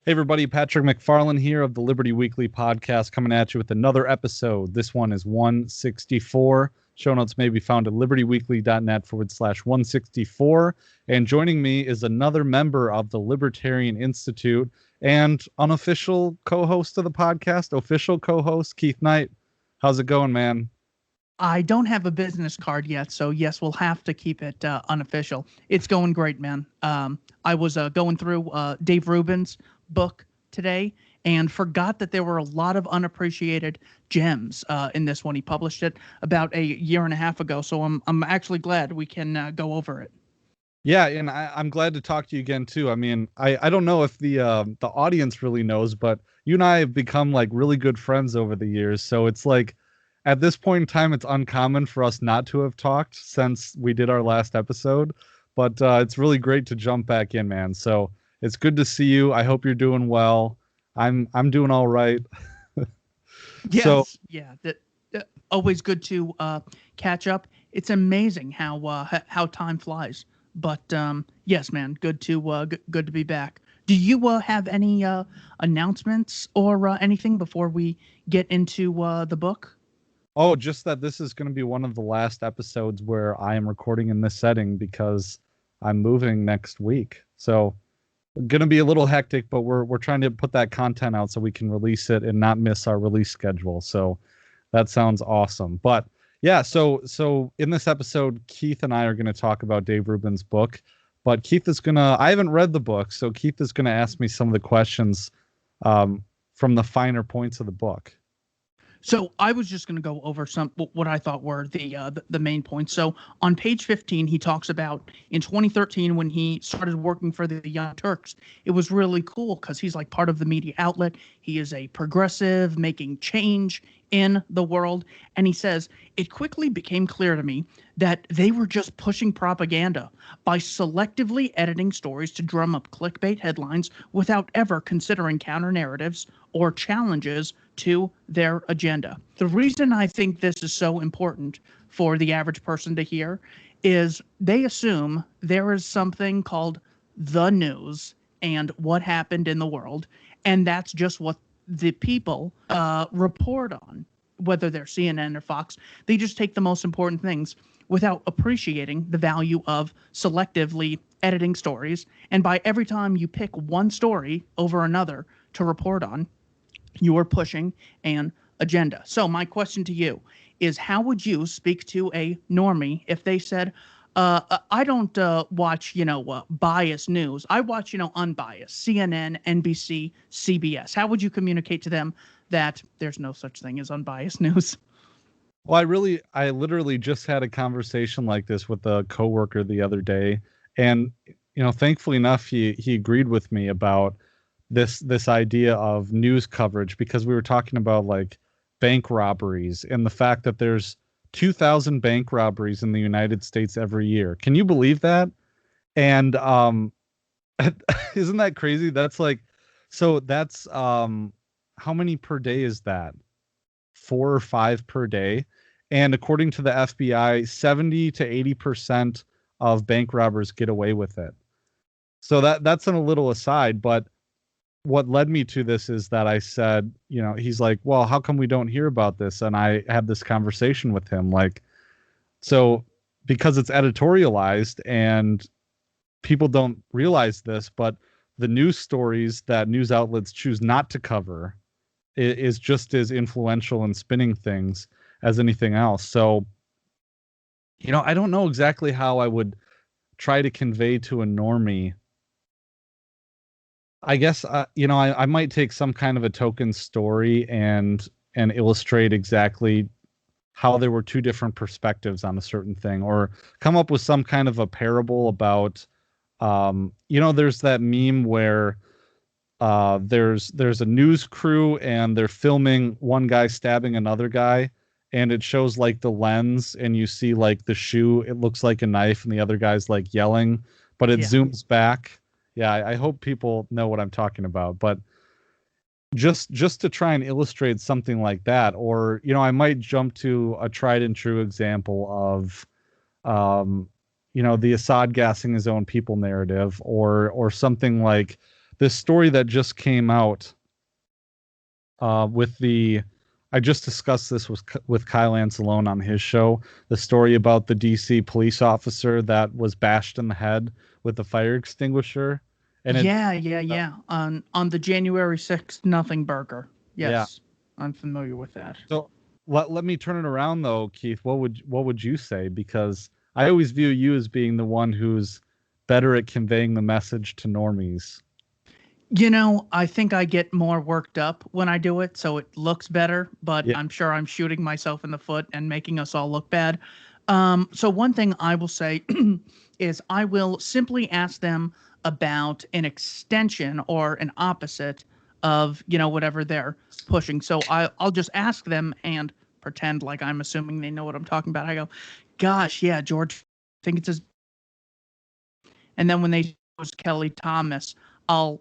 Hey everybody, Patrick McFarlane here of the Liberty Weekly podcast coming at you with another episode. This one is 164. Show notes may be found at libertyweekly.net/164. And joining me is another member of the Libertarian Institute and unofficial co-host of the podcast, official co-host, Keith Knight. How's it going, man? I don't have a business card yet, so yes, we'll have to keep it unofficial. It's going great, man. I was going through Dave Rubin's book today and forgot that there were a lot of unappreciated gems in this one. He published it about a year and a half ago, so I'm actually glad we can go over it. Yeah, and I'm glad to talk to you again too. I mean, I don't know if the audience really knows, but you and I have become like really good friends over the years. So it's like at this point in time, it's uncommon for us not to have talked since we did our last episode. But it's really great to jump back in, man. So it's good to see you. I hope you're doing well. I'm doing all right. Yes, So yeah, always good to catch up. It's amazing how time flies. But yes, man, good to be back. Do you have any announcements or anything before we get into the book? Oh, just that this is going to be one of the last episodes where I am recording in this setting because I'm moving next week. So going to be a little hectic, but we're trying to put that content out so we can release it and not miss our release schedule. So that sounds awesome. But yeah, so in this episode, Keith and I are going to talk about Dave Rubin's book. But Keith is I haven't read the book, so Keith is going to ask me some of the questions from the finer points of the book. So I was just going to go over what I thought were the main points. So on page 15, he talks about in 2013 when he started working for the Young Turks. It was really cool because he's like part of the media outlet. He is a progressive, making change in the world. And he says, it quickly became clear to me that they were just pushing propaganda by selectively editing stories to drum up clickbait headlines without ever considering counter narratives or challenges to their agenda. The reason I think this is so important for the average person to hear is they assume there is something called the news and what happened in the world, and that's just what the people report on, whether they're CNN or Fox. They just take the most important things without appreciating the value of selectively editing stories. And by every time you pick one story over another to report on, you are pushing an agenda. So my question to you is, how would you speak to a normie if they said, I don't watch, biased news. I watch, unbiased, CNN, NBC, CBS. How would you communicate to them that there's no such thing as unbiased news? Well, I literally just had a conversation like this with a coworker the other day, and thankfully enough, he agreed with me about this idea of news coverage because we were talking about like bank robberies and the fact that there's 2,000 bank robberies in the United States every year. Can you believe that? And isn't that crazy? That's like, so that's how many per day is that? 4 or 5 per day. And according to the FBI, 70 to 80% of bank robbers get away with it. So that's a little aside, but what led me to this is that I said, he's like, well, how come we don't hear about this? And I had this conversation with him, like, so because it's editorialized and people don't realize this, but the news stories that news outlets choose not to cover is just as influential in spinning things as anything else. So, I don't know exactly how I would try to convey to a normie. I guess I might take some kind of a token story and illustrate exactly how there were two different perspectives on a certain thing, or come up with some kind of a parable about there's that meme where there's a news crew and they're filming one guy stabbing another guy, and it shows like the lens and you see like the shoe, it looks like a knife, and the other guy's like yelling, but it zooms back. Yeah, I hope people know what I'm talking about, but just to try and illustrate something like that, or I might jump to a tried and true example of the Assad gassing his own people narrative, or something like this story that just came out with the I just discussed this with Kyle Anzalone on his show. The story about the DC police officer that was bashed in the head with a fire extinguisher, and it Yeah. On the January 6th nothing burger. yeah. Yes, I'm familiar with that. So let me turn it around though, Keith. What would you say? Because I always view you as being the one who's better at conveying the message to normies. I think I get more worked up when I do it, so it looks better, but Yeah. I'm sure I'm shooting myself in the foot and making us all look bad. So one thing I will say is I will simply ask them about an extension or an opposite of, whatever they're pushing. So I'll just ask them and pretend like I'm assuming they know what I'm talking about. I go, gosh, yeah, George, I think it's his. And then when they was Kelly Thomas, I'll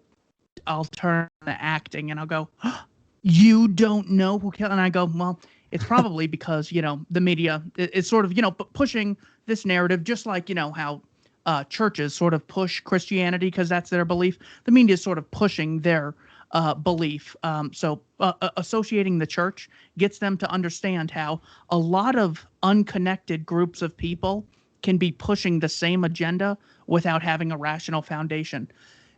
I'll turn the acting and I'll go, you don't know who killed, and I go, well, it's probably because the media is sort of pushing this narrative, just like how churches sort of push Christianity because that's their belief. The media is sort of pushing their belief. So associating the church gets them to understand how a lot of unconnected groups of people can be pushing the same agenda without having a rational foundation.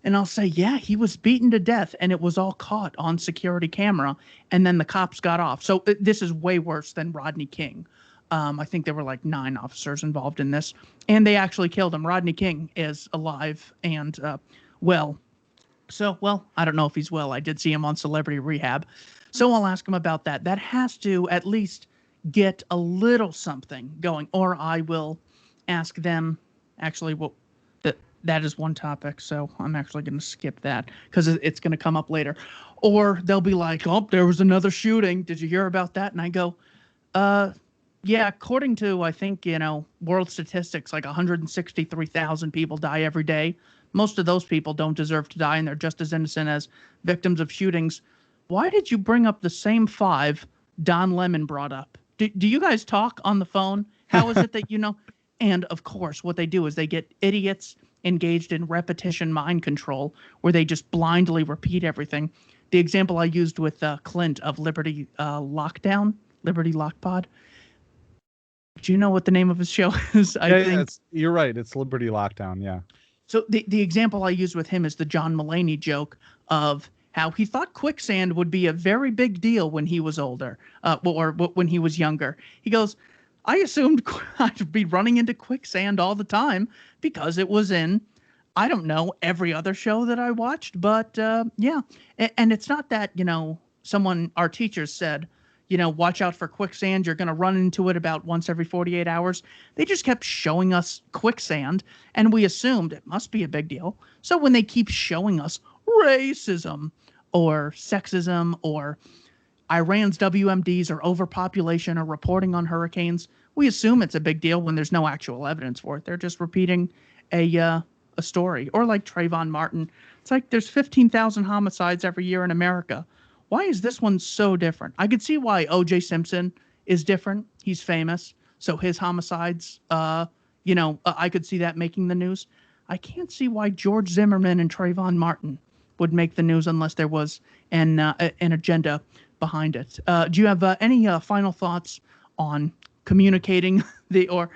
And I'll say, yeah, he was beaten to death and it was all caught on security camera. And then the cops got off. So this is way worse than Rodney King. I think there were like 9 officers involved in this, and they actually killed him. Rodney King is alive and well. So, well, I don't know if he's well. I did see him on Celebrity Rehab. So I'll ask him about that. That has to at least get a little something going, or I will ask them actually what that is one topic, so I'm actually going to skip that because it's going to come up later. Or they'll be like, "Oh, there was another shooting. Did you hear about that?" And I go, yeah, according to I think world statistics, like 163,000 people die every day. Most of those people don't deserve to die, and they're just as innocent as victims of shootings. Why did you bring up the same 5 Don Lemon brought up? Do you guys talk on the phone? How is it that you know? And of course, what they do is they get idiots engaged in repetition mind control, where they just blindly repeat everything. The example I used with Clint of Liberty Lockdown, Liberty Lockpod. Do you know what the name of his show is? I think You're right. It's Liberty Lockdown. Yeah. so. The example I used with him is the John Mulaney joke of how he thought quicksand would be a very big deal when he was older, or when he was younger. He goes, I assumed I'd be running into quicksand all the time because it was in, I don't know, every other show that I watched. But yeah, and it's not that, our teachers said, watch out for quicksand. You're going to run into it about once every 48 hours. They just kept showing us quicksand, and we assumed it must be a big deal. So when they keep showing us racism or sexism or Iran's WMDs or overpopulation or reporting on hurricanes, we assume it's a big deal when there's no actual evidence for it. They're just repeating a story. Or like Trayvon Martin, it's like there's 15,000 homicides every year in America. Why is this one so different? I could see why O.J. Simpson is different. He's famous, so his homicides, I could see that making the news. I can't see why George Zimmerman and Trayvon Martin would make the news unless there was an agenda behind it. Do you have any final thoughts on communicating or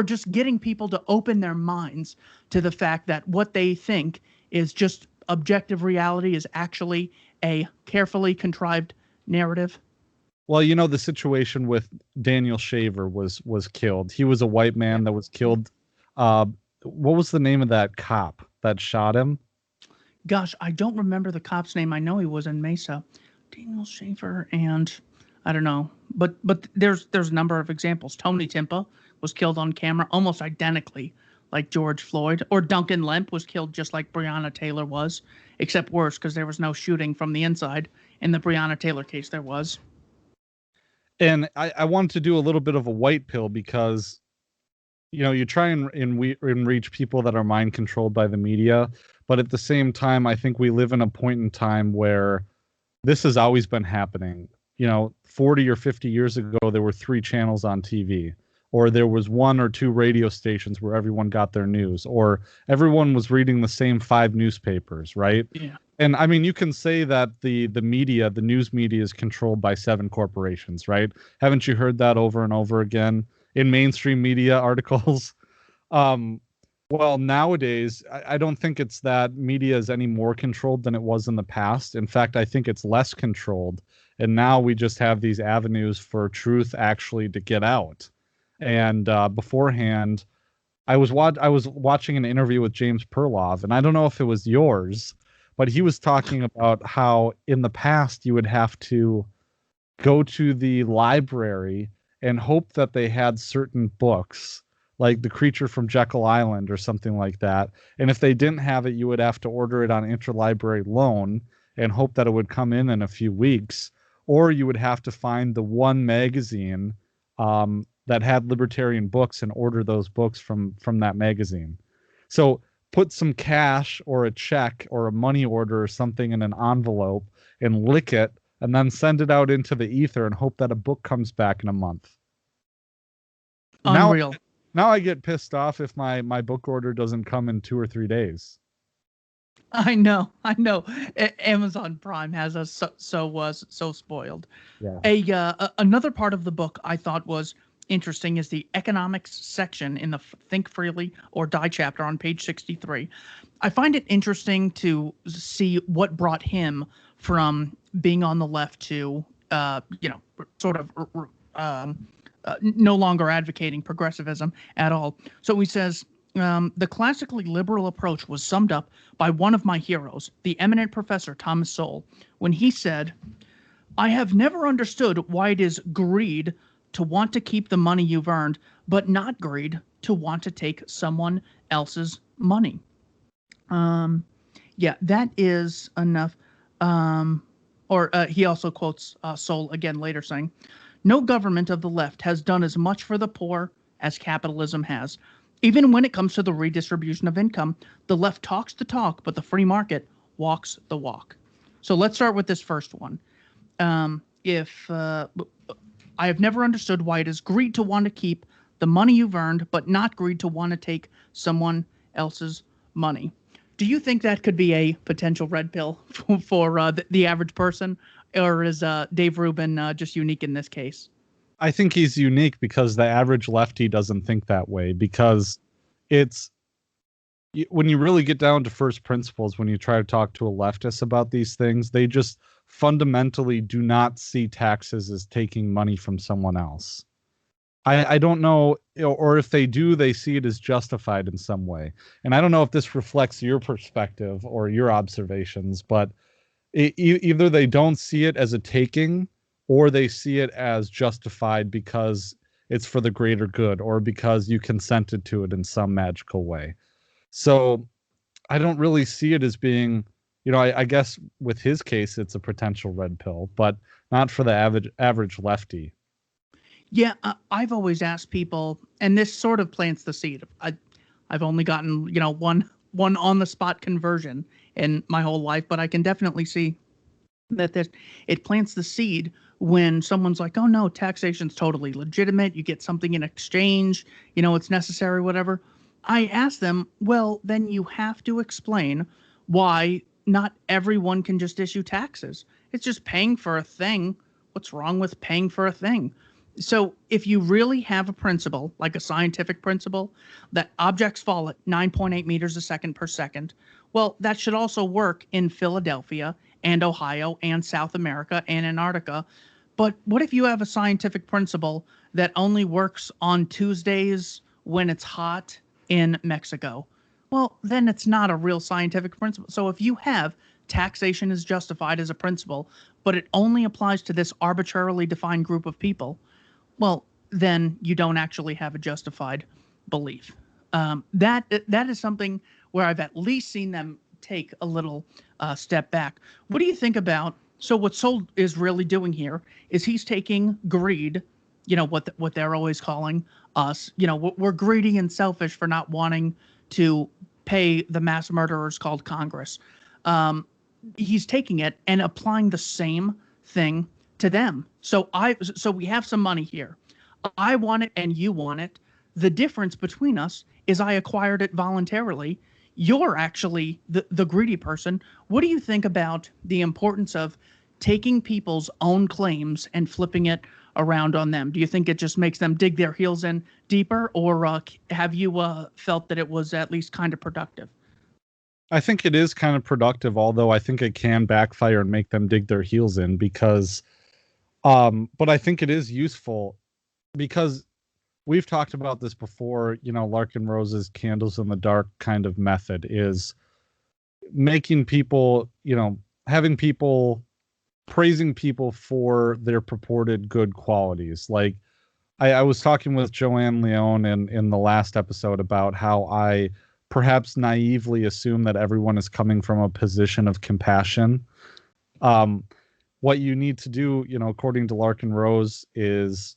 just getting people to open their minds to the fact that what they think is just objective reality is actually a carefully contrived narrative? Well, the situation with Daniel Shaver was killed. He was a white man that was killed. What was the name of that cop that shot him? Gosh, I don't remember the cop's name. I know he was in Mesa. Daniel Schaefer, and I don't know. But there's a number of examples. Tony Timpa was killed on camera almost identically like George Floyd, or Duncan Lemp was killed just like Breonna Taylor was, except worse because there was no shooting from the inside. In the Breonna Taylor case, there was. And I wanted to do a little bit of a white pill because, you try and reach people that are mind controlled by the media. But at the same time, I think we live in a point in time where this has always been happening. 40 or 50 years ago, there were 3 channels on TV. or there was one or two radio stations where everyone got their news, or everyone was reading the same five newspapers, right? Yeah. And I mean, you can say that the media, the news media, is controlled by seven corporations, right? Haven't you heard that over and over again in mainstream media articles? Um, well, nowadays, I don't think it's that media is any more controlled than it was in the past. In fact, I think it's less controlled. And now we just have these avenues for truth actually to get out. And beforehand, I was watching an interview with James Perlov, and I don't know if it was yours, but he was talking about how in the past you would have to go to the library and hope that they had certain books, like The Creature from Jekyll Island or something like that. And if they didn't have it, you would have to order it on interlibrary loan and hope that it would come in a few weeks. Or you would have to find the one magazine that had libertarian books and order those books from that magazine. So put some cash or a check or a money order or something in an envelope and lick it and then send it out into the ether and hope that a book comes back in a month. Now, Unreal. now I get pissed off if my book order doesn't come in 2 or 3 days. I know, I know. Amazon Prime has us so spoiled. Yeah. Another part of the book I thought was interesting is the economics section in the Think Freely or Die chapter on page 63. I find it interesting to see what brought him from being on the left to, sort of no longer advocating progressivism at all. So he says, the classically liberal approach was summed up by one of my heroes, the eminent professor Thomas Sowell, when he said, I have never understood why it is greed to want to keep the money you've earned, but not greed to want to take someone else's money. Yeah, that is enough. He also quotes Sowell again later saying, no government of the left has done as much for the poor as capitalism has. Even when it comes to the redistribution of income, the left talks the talk, but the free market walks the walk. So let's start with this first one. I have never understood why it is greed to want to keep the money you've earned, but not greed to want to take someone else's money. Do you think that could be a potential red pill for the average person, or is Dave Rubin just unique in this case? I think he's unique because the average lefty doesn't think that way, because it's when you really get down to first principles, when you try to talk to a leftist about these things, they just fundamentally do not see taxes as taking money from someone else. I don't know, or if they do, they see it as justified in some way. And I don't know if this reflects your perspective or your observations, but either they don't see it as a taking, or they see it as justified because it's for the greater good, or because you consented to it in some magical way. So I don't really see it as being, I guess with his case, it's a potential red pill, but not for the average lefty. Yeah, I've always asked people, and this sort of plants the seed. I've only gotten one on the spot conversion in my whole life, but I can definitely see that it plants the seed when someone's like, oh no, taxation's totally legitimate. You get something in exchange, it's necessary, whatever. I ask them, well, then you have to explain why not everyone can just issue taxes. It's just paying for a thing. What's wrong with paying for a thing? So if you really have a principle, like a scientific principle, that objects fall at 9.8 meters a second per second, well, that should also work in Philadelphia and Ohio and South America and Antarctica. But what if you have a scientific principle that only works on Tuesdays when it's hot in Mexico? Well, then it's not a real scientific principle. So if you have taxation is justified as a principle, but it only applies to this arbitrarily defined group of people, well, then you don't actually have a justified belief. That is something where I've at least seen them take a little step back. What do you think about? So what Sol is really doing here is he's taking greed, what they're always calling us. We're greedy and selfish for not wanting to pay the mass murderers called Congress. He's taking it and applying the same thing to them. So we have some money here. I want it and you want it. The difference between us is I acquired it voluntarily. You're actually the greedy person. What do you think about the importance of taking people's own claims and flipping it around on them? Do you think it just makes them dig their heels in deeper, or have you felt that it was at least kind of productive? I think it is kind of productive, although I think it can backfire and make them dig their heels in because but I think it is useful because we've talked about this before, Larkin Rose's candles in the dark kind of method is making people, having people praising people for their purported good qualities. Like I was talking with Joanne Leone in the last episode about how I perhaps naively assume that everyone is coming from a position of compassion. Um, what you need to do, according to Larkin Rose, is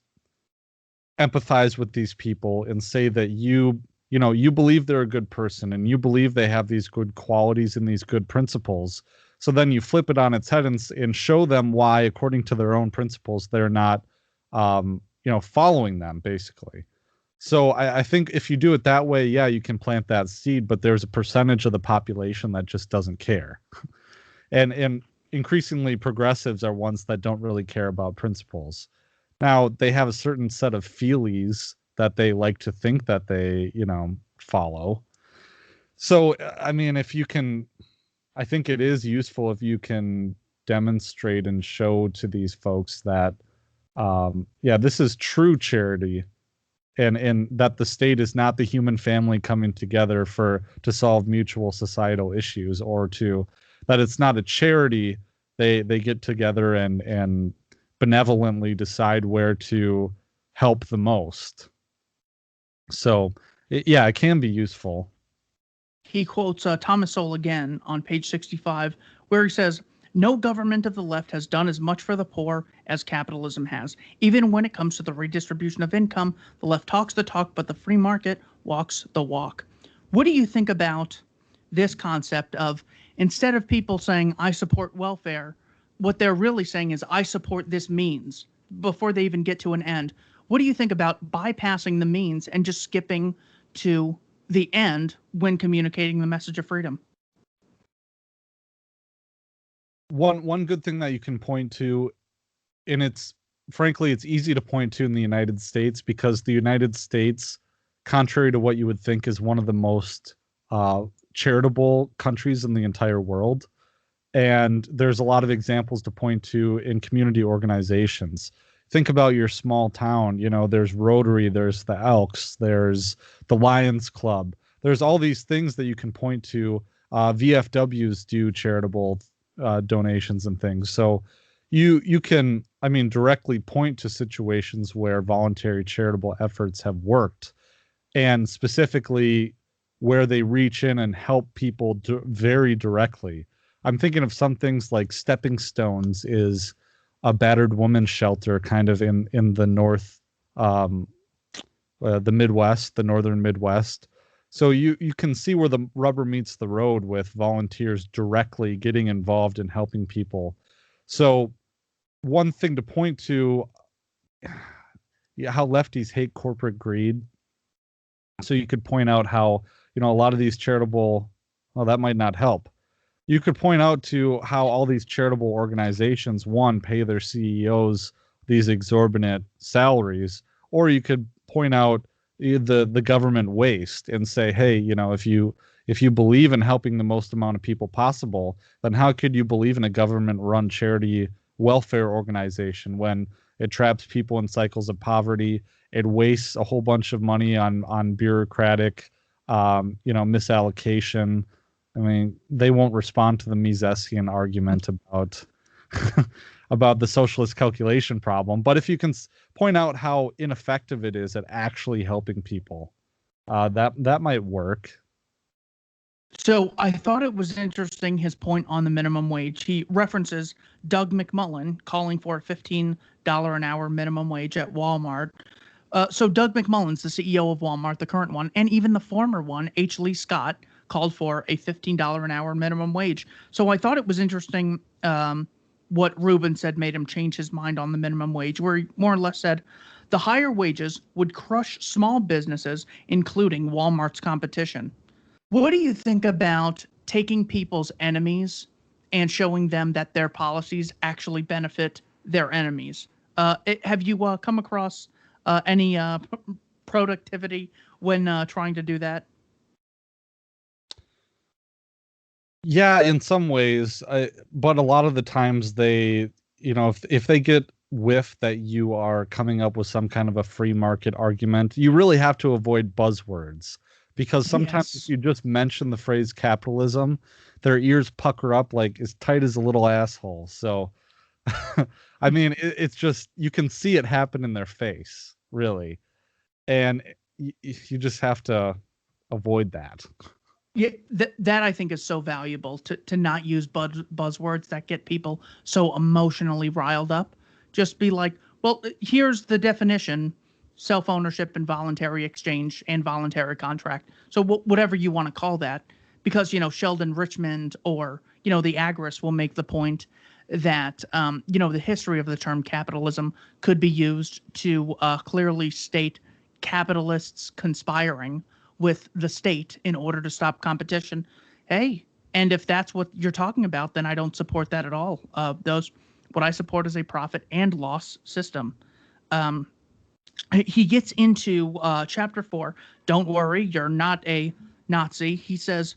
empathize with these people and say that you believe they're a good person and you believe they have these good qualities and these good principles. So then you flip it on its head and show them why, according to their own principles, they're not following them, basically. So I think if you do it that way, yeah, you can plant that seed, but there's a percentage of the population that just doesn't care. And increasingly progressives are ones that don't really care about principles. Now, they have a certain set of feelies that they like to think that they, follow. So, I mean, if you can, I think it is useful if you can demonstrate and show to these folks that, yeah, this is true charity, and that the state is not the human family coming together to solve mutual societal issues, or to that it's not a charity. They get together and benevolently decide where to help the most. So, yeah, it can be useful. He quotes Thomas Sowell again on page 65, where he says, "No government of the left has done as much for the poor as capitalism has. Even when it comes to the redistribution of income, the left talks the talk, but the free market walks the walk." What do you think about this concept of, instead of people saying, I support welfare, what they're really saying is, I support this means, before they even get to an end? What do you think about bypassing the means and just skipping to the end when communicating the message of freedom? One good thing that you can point to, and it's frankly it's easy to point to in the United States, because the United States, contrary to what you would think, is one of the most charitable countries in the entire world. And there's a lot of examples to point to in community organizations. Think about your small town. There's Rotary, there's the Elks, there's the Lions Club. There's all these things that you can point to. VFWs do charitable donations and things. So you can, I mean, directly point to situations where voluntary charitable efforts have worked, and specifically where they reach in and help people very directly. I'm thinking of some things like Stepping Stones is a battered woman shelter kind of in the north, um, the Midwest, the northern Midwest. So you can see where the rubber meets the road with volunteers directly getting involved in helping people. So one thing to point to, yeah, how lefties hate corporate greed. So you could point out how, a lot of these charitable, well, that might not help. You could point out to how all these charitable organizations, one, pay their CEOs these exorbitant salaries, or you could point out the government waste and say, hey, if you believe in helping the most amount of people possible, then how could you believe in a government run charity welfare organization when it traps people in cycles of poverty? It wastes a whole bunch of money on bureaucratic misallocation. I mean, they won't respond to the Misesian argument about about the socialist calculation problem. But if you can point out how ineffective it is at actually helping people, that might work. So I thought it was interesting, his point on the minimum wage. He references Doug McMullen calling for a $15 an hour minimum wage at Walmart. So Doug McMullen's the CEO of Walmart, the current one, and even the former one, H. Lee Scott, called for a $15 an hour minimum wage. So I thought it was interesting what Rubin said made him change his mind on the minimum wage, where he more or less said The higher wages would crush small businesses, including Walmart's competition. What do you think about taking people's enemies and showing them that their policies actually benefit their enemies? Have you come across any productivity when trying to do that? Yeah, in some ways, but a lot of the times if they get whiff that you are coming up with some kind of a free market argument, you really have to avoid buzzwords because sometimes if Yes. you just mention the phrase capitalism, their ears pucker up like as tight as a little asshole. So, I mean, it's just you can see it happen in their face, really, and you just have to avoid that. Yeah, that I think is so valuable to not use buzzwords that get people so emotionally riled up. Just be like, well, here's the definition: self-ownership and voluntary exchange and voluntary contract. So whatever you want to call that, because Sheldon Richmond or the agorist will make the point that the history of the term capitalism could be used to clearly state capitalists conspiring with the state in order to stop competition. Hey, and if that's what you're talking about, then I don't support that at all. Those What I support is a profit and loss system. Um, he gets into chapter 4. Don't worry, you're not a Nazi. He says,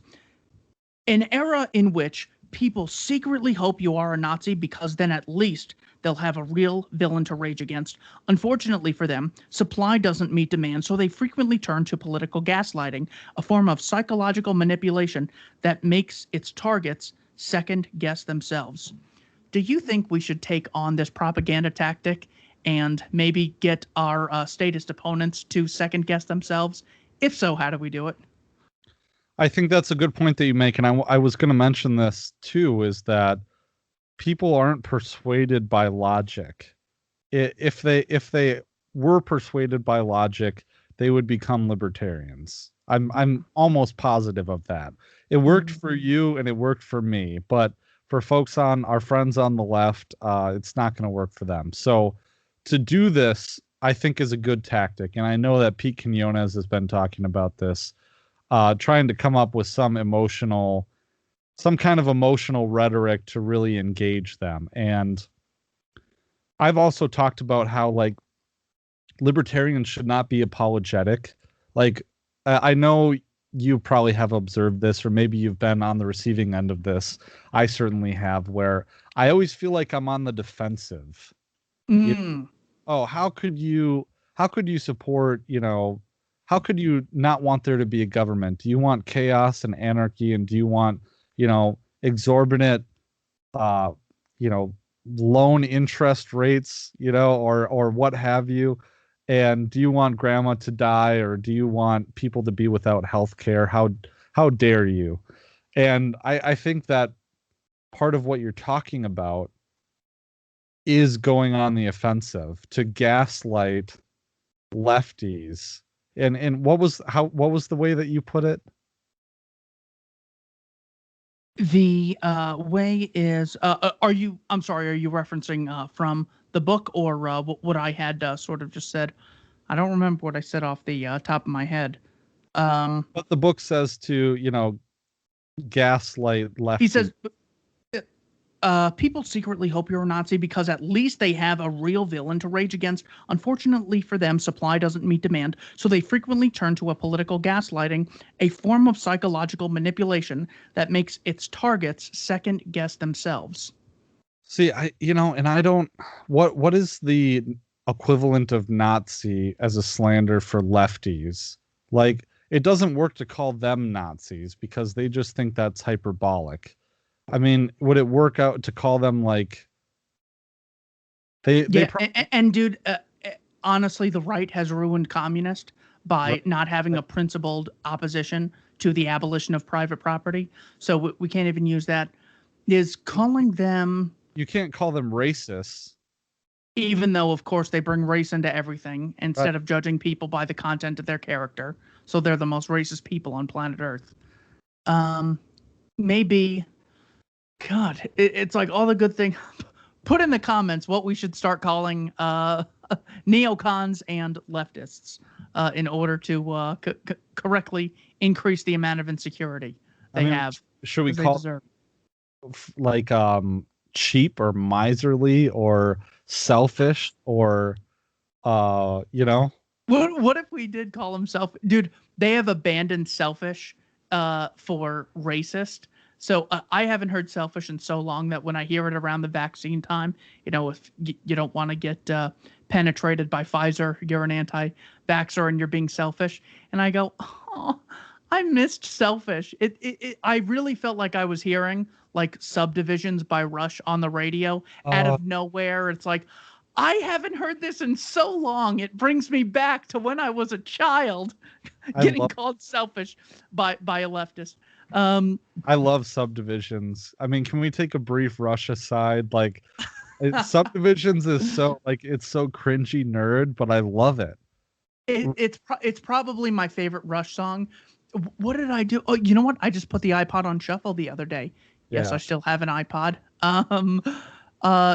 an era in which people secretly hope you are a Nazi because then at least they'll have a real villain to rage against. Unfortunately for them, supply doesn't meet demand, so they frequently turn to political gaslighting, a form of psychological manipulation that makes its targets second guess themselves. Do you think we should take on this propaganda tactic and maybe get our statist opponents to second guess themselves? If so, how do we do it? I think that's a good point that you make, and I was going to mention this too, is that people aren't persuaded by logic. If they were persuaded by logic, they would become libertarians. I'm almost positive of that. It worked Mm. for you and it worked for me, but for folks on our friends on the left, it's not going to work for them. So to do this, I think is a good tactic, and I know that Pete Quinones has been talking about this, trying to come up with some kind of emotional rhetoric to really engage them. And I've also talked about how like libertarians should not be apologetic. Like I know you probably have observed this, or maybe you've been on the receiving end of this. I certainly have, where I always feel like I'm on the defensive. You Mm. Oh, how could you support, how could you not want there to be a government? Do you want chaos and anarchy, and do you want, exorbitant uh, you know, loan interest rates, or what have you? And do you want grandma to die, or do you want people to be without health care? How dare you? And I think that part of what you're talking about is going on the offensive to gaslight lefties. And what was the way that you put it? The way is are you I'm sorry, are you referencing from the book or what I had sort of just said? I don't remember what I said off the top of my head. Um, But the book says to, gaslight he lefties. says people secretly hope you're a Nazi because at least they have a real villain to rage against. Unfortunately for them, supply doesn't meet demand, so they frequently turn to a political gaslighting, a form of psychological manipulation that makes its targets second guess themselves. See, and I don't, what is the equivalent of Nazi as a slander for lefties? Like, it doesn't work to call them Nazis because they just think that's hyperbolic. I mean, would it work out to call them like they Yeah, probably and dude, honestly, the right has ruined communist by not having a principled opposition to the abolition of private property. So we can't even use that. Is calling them, you can't call them racists. even though of course they bring race into everything Right. instead of judging people by the content of their character. So they're the most racist people on planet Earth. Um, maybe, God, it's like all the good thing. Put in the comments what we should start calling neocons and leftists in order to correctly increase the amount of insecurity I they mean, have should we because they call deserve. like cheap or miserly or selfish or you know? What if we did call them dude, they have abandoned selfish for racist. So I haven't heard selfish in so long that when I hear it around the vaccine time, if you don't want to get penetrated by Pfizer, you're an anti-vaxxer and you're being selfish. And I go, oh, I missed selfish. I really felt like I was hearing like Subdivisions by Rush on the radio out Uh, of nowhere. It's like, I haven't heard this in so long. It brings me back to when I was a child, I getting love called selfish by a leftist. Um, I love Subdivisions. I mean, can we take a brief Rush aside? Like, Subdivisions is so like it's so cringy nerd, but I love it. it's probably my favorite Rush song. What did I do? Oh, you know what? I just put the iPod on shuffle the other day. Yes, Yeah. I still have an iPod.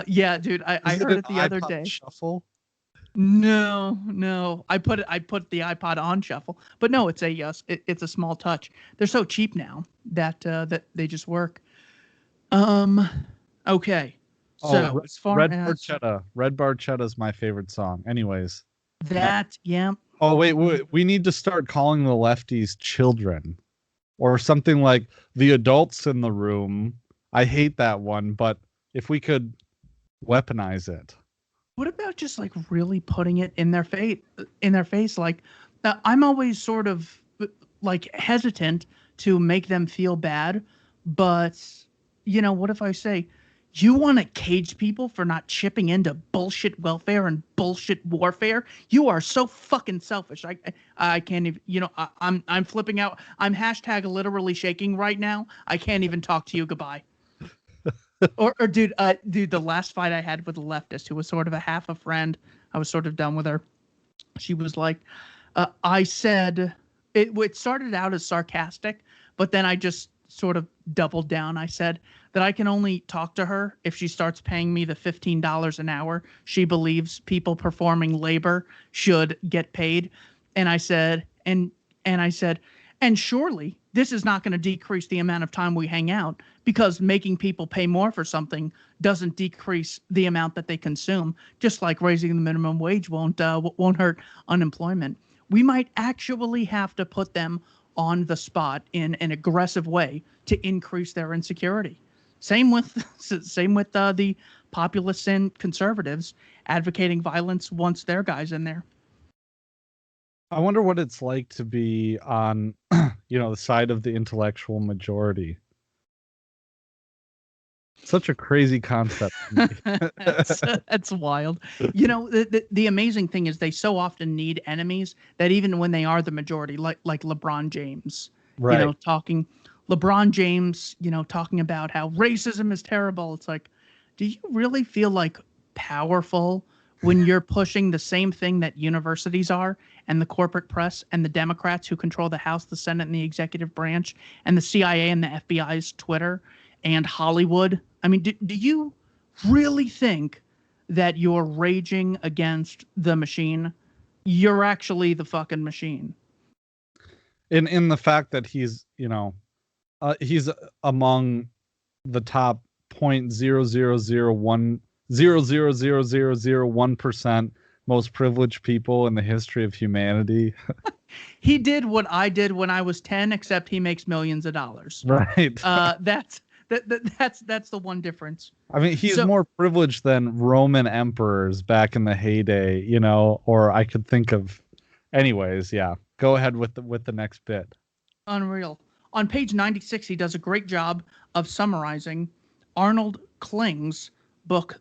Yeah, dude, I Is it heard an it the other iPod day. Shuffle? No. I put the iPod on shuffle, but no, it's a yes. It's a small touch. They're so cheap now that they just work. Um, okay. Oh, So as far as Red Barchetta is my favorite song. Anyways. that, yeah. Oh wait, we need to start calling the lefties children or something like the adults in the room. I hate that one, but if we could weaponize it. What about just like really putting it in their face? Like, I'm always sort of like hesitant to make them feel bad, but what if I say, you want to cage people for not chipping into bullshit welfare and bullshit warfare? You are so fucking selfish. I can't even. I'm flipping out. I'm hashtag literally shaking right now. I can't even talk to you. Goodbye. Or dude, the last fight I had with a leftist who was sort of a half a friend, I was sort of done with her. She was like, I said, it started out as sarcastic, but then I just sort of doubled down. I said that I can only talk to her if she starts paying me the $15 an hour she believes people performing labor should get paid. And I said, and I said, and surely this is not going to decrease the amount of time we hang out, because making people pay more for something doesn't decrease the amount that they consume. Just like raising the minimum wage won't hurt unemployment. We might actually have to put them on the spot in an aggressive way to increase their insecurity. Same with the populists and conservatives advocating violence once their guys in there. I wonder what it's like to be on, the side of the intellectual majority. Such a crazy concept. That's wild. The amazing thing is they so often need enemies that even when they are the majority, like LeBron James, Right. talking LeBron James, talking about how racism is terrible. It's like, do you really feel like powerful when you're pushing the same thing that universities are, and the corporate press and the Democrats who control the House, the Senate, and the executive branch, and the CIA and the FBI's Twitter and Hollywood? I mean, do you really think that you're raging against the machine? You're actually the fucking machine. In the fact that he's among the top 0.00010000001% most privileged people in the history of humanity. He did what I did when I was 10, except he makes millions of dollars. Right. That's the one difference. I mean, he's So, more privileged than Roman emperors back in the heyday, or I could think of. Anyways, yeah. Go ahead with the next bit. unreal. On page 96, he does a great job of summarizing Arnold Kling's book,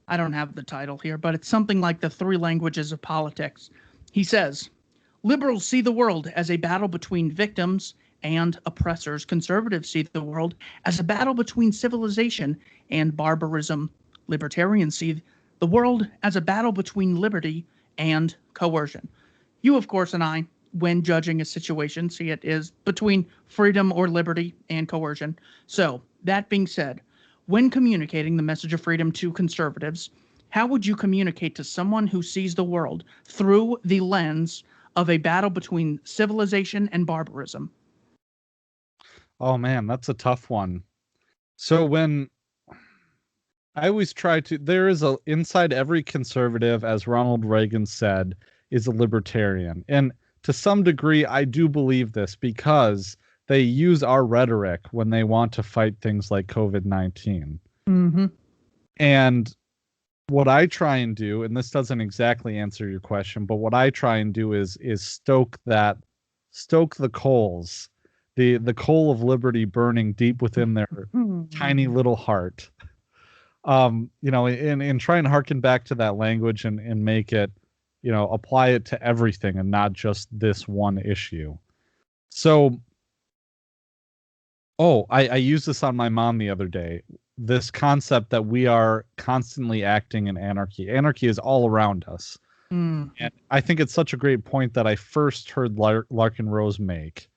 I don't have the title here, but it's something like The Three Languages of Politics. He says, liberals see the world as a battle between victims and oppressors. Conservatives see the world as a battle between civilization and barbarism. Libertarians see the world as a battle between liberty and coercion. You, of course, and I, when judging a situation, see it is between freedom or liberty and coercion. So, that being said, when communicating the message of freedom to conservatives, How would you communicate to someone who sees the world through the lens of a battle between civilization and barbarism? Oh man, that's a tough one. So when I always try to, there is a, inside every conservative, as Ronald Reagan said, is a libertarian. And to some degree, I do believe this because they use our rhetoric when they want to fight things like COVID-19. Mm-hmm. And what I try and do, and this doesn't exactly answer your question, but what I try and do is stoke the coals, the coal of liberty burning deep within their tiny little heart. And try and harken back to that language and make it, apply it to everything and not just this one issue. So, I used this on my mom the other day. This concept that we are constantly acting in anarchy. Anarchy is all around us. Mm. And I think it's such a great point that I first heard Larkin Rose make.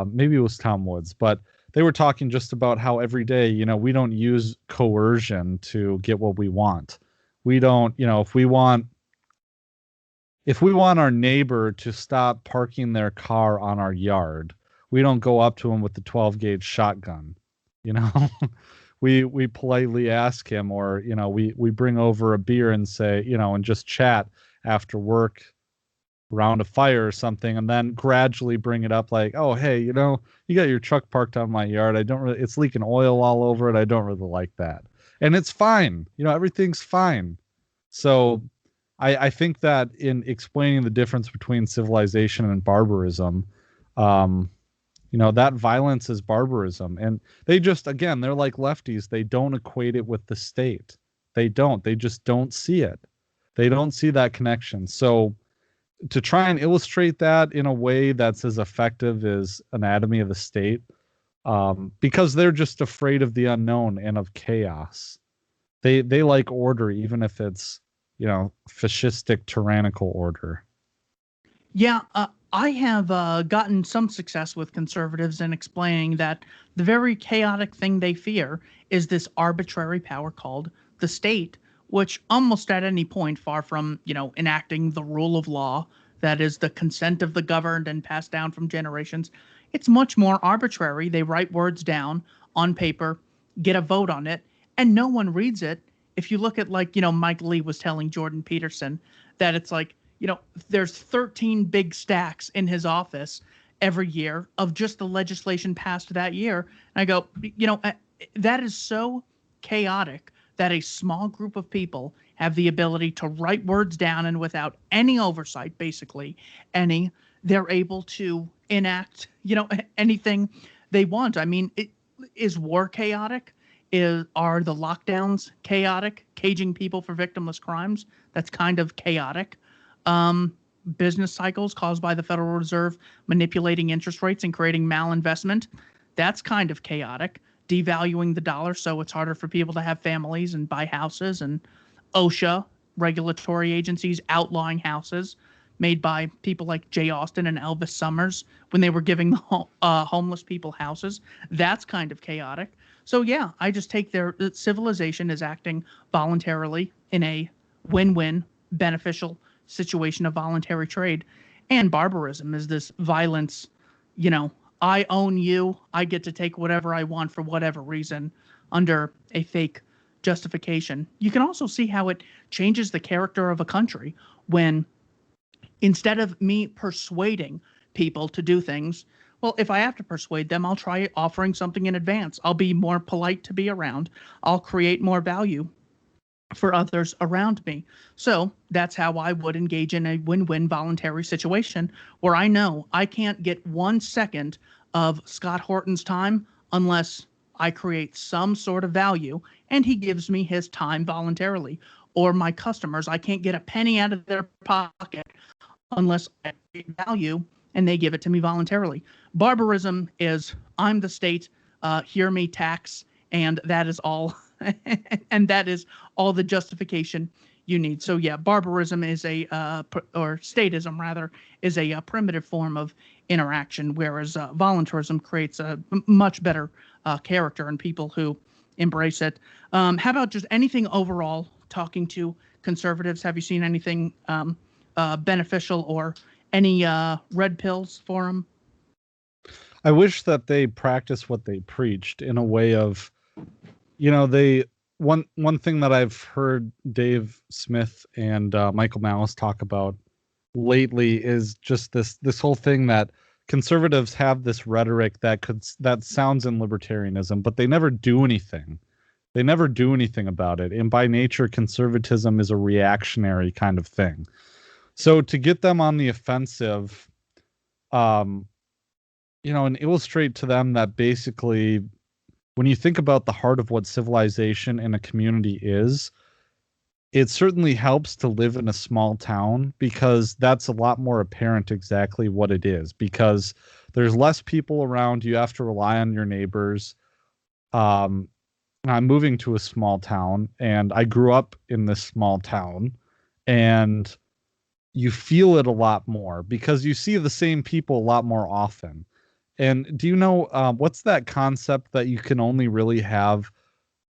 Maybe it was Tom Woods, but they were talking just about how every day, we don't use coercion to get what we want. We don't, if we want our neighbor to stop parking their car on our yard, we don't go up to him with the 12 gauge shotgun. You know, we politely ask him, or we bring over a beer and say, and just chat after work around a fire or something, and then gradually bring it up like, oh hey, you got your truck parked on my yard. It's leaking oil all over it. I don't really like that. And it's fine. Everything's fine. So I think that in explaining the difference between civilization and barbarism, that violence is barbarism. And they just, again, they're like lefties. They don't equate it with the state. They just don't see it. They don't see that connection. So to try and illustrate that in a way that's as effective as Anatomy of the State, because they're just afraid of the unknown and of chaos. They like order, even if it's fascistic, tyrannical order. Yeah, I have gotten some success with conservatives in explaining that the very chaotic thing they fear is this arbitrary power called the state, which almost at any point, far from, enacting the rule of law, that is the consent of the governed and passed down from generations, it's much more arbitrary. They write words down on paper, get a vote on it, and no one reads it. If you look at, like, Mike Lee was telling Jordan Peterson that it's like, there's 13 big stacks in his office every year of just the legislation passed that year. And I go, that is so chaotic that a small group of people have the ability to write words down, and without any oversight, basically, they're able to enact, anything they want. I mean, is war chaotic? Are the lockdowns chaotic? Caging people for victimless crimes? That's kind of chaotic. Business cycles caused by the Federal Reserve manipulating interest rates and creating malinvestment. That's kind of chaotic. Devaluing the dollar so it's harder for people to have families and buy houses, and OSHA, regulatory agencies, outlawing houses made by people like Jay Austen and Elvis Summers when they were giving the homeless people houses. That's kind of chaotic. So yeah, I just take their civilization is acting voluntarily in a win-win, beneficial situation of voluntary trade, and barbarism is this violence. I own you. I get to take whatever I want for whatever reason under a fake justification. You can also see how it changes the character of a country when, instead of me persuading people to do things, well, if I have to persuade them, I'll try offering something in advance. I'll be more polite to be around. I'll create more value for others around me. So that's how I would engage in a win-win voluntary situation where I know I can't get 1 second of Scott Horton's time unless I create some sort of value and he gives me his time voluntarily. Or my customers, I can't get a penny out of their pocket unless I create value and they give it to me voluntarily. Barbarism is, I'm the state, hear me tax, and that is all. And that is all the justification you need. So yeah, barbarism is or statism rather, is a primitive form of interaction, whereas voluntarism creates a much better character in people who embrace it. How about just anything overall? Talking to conservatives, have you seen anything beneficial or any red pills for them? I wish that they practice what they preached in a way of, they one thing that I've heard Dave Smith and Michael Malice talk about lately is just this whole thing that conservatives have this rhetoric that sounds in libertarianism, but they never do anything. They never do anything about it. And by nature, conservatism is a reactionary kind of thing. So to get them on the offensive, um, and illustrate to them that basically, when you think about the heart of what civilization in a community is, it certainly helps to live in a small town because that's a lot more apparent exactly what it is. Because there's less people around, you have to rely on your neighbors. Um, I'm moving to a small town, and I grew up in this small town, and you feel it a lot more because you see the same people a lot more often. And do you know what's that concept that you can only really have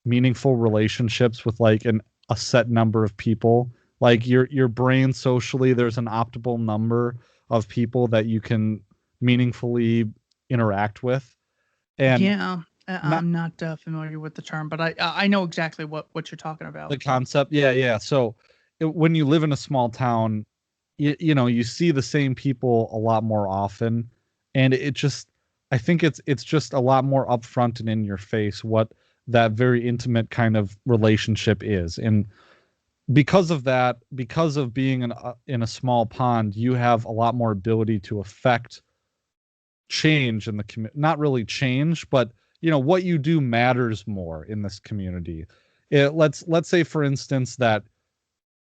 meaningful relationships with like a set number of people? Like your brain socially, there's an optimal number of people that you can meaningfully interact with. And Yeah, not I'm not familiar with the term, but I know exactly what you're talking about. the concept. Yeah, yeah. So when you live in a small town, you see the same people a lot more often, and it just, I think it's just a lot more upfront and in your face what that very intimate kind of relationship is. And because of that, because of being in a small pond, you have a lot more ability to affect change in the community. Not really change, but what you do matters more in this community. Let's say, for instance, that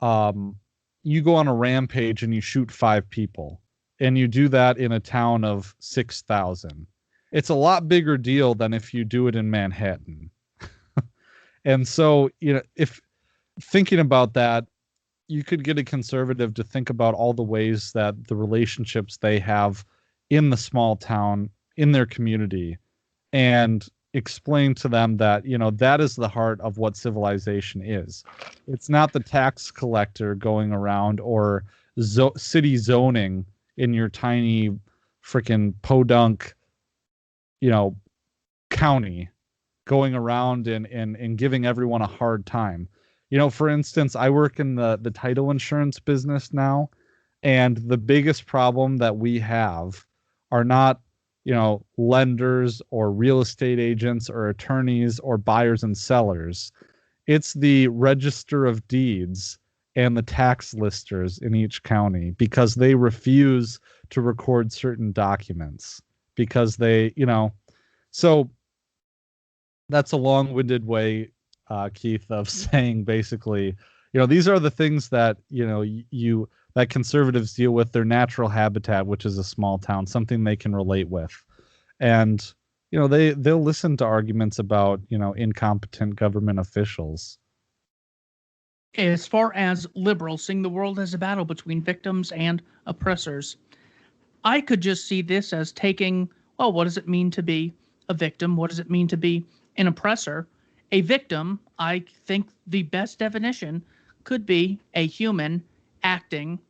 um, you go on a rampage and you shoot 5 people, and you do that in a town of 6,000. It's a lot bigger deal than if you do it in Manhattan. And so, if thinking about that, you could get a conservative to think about all the ways that the relationships they have in the small town, in their community, and explain to them that that is the heart of what civilization is. It's not the tax collector going around or city zoning in your tiny freaking podunk you know county, going around and giving everyone a hard time. For instance, I work in the title insurance business now, and the biggest problem that we have are not, lenders or real estate agents or attorneys or buyers and sellers. It's the register of deeds and the tax listers in each county, because they refuse to record certain documents because so that's a long-winded way, Keith, of saying basically, these are the things that you that conservatives deal with their natural habitat, which is a small town, something they can relate with, and they'll listen to arguments about incompetent government officials. As far as liberals seeing the world as a battle between victims and oppressors, I could just see this as taking, well, what does it mean to be a victim? What does it mean to be an oppressor? A victim, I think the best definition could be a human acting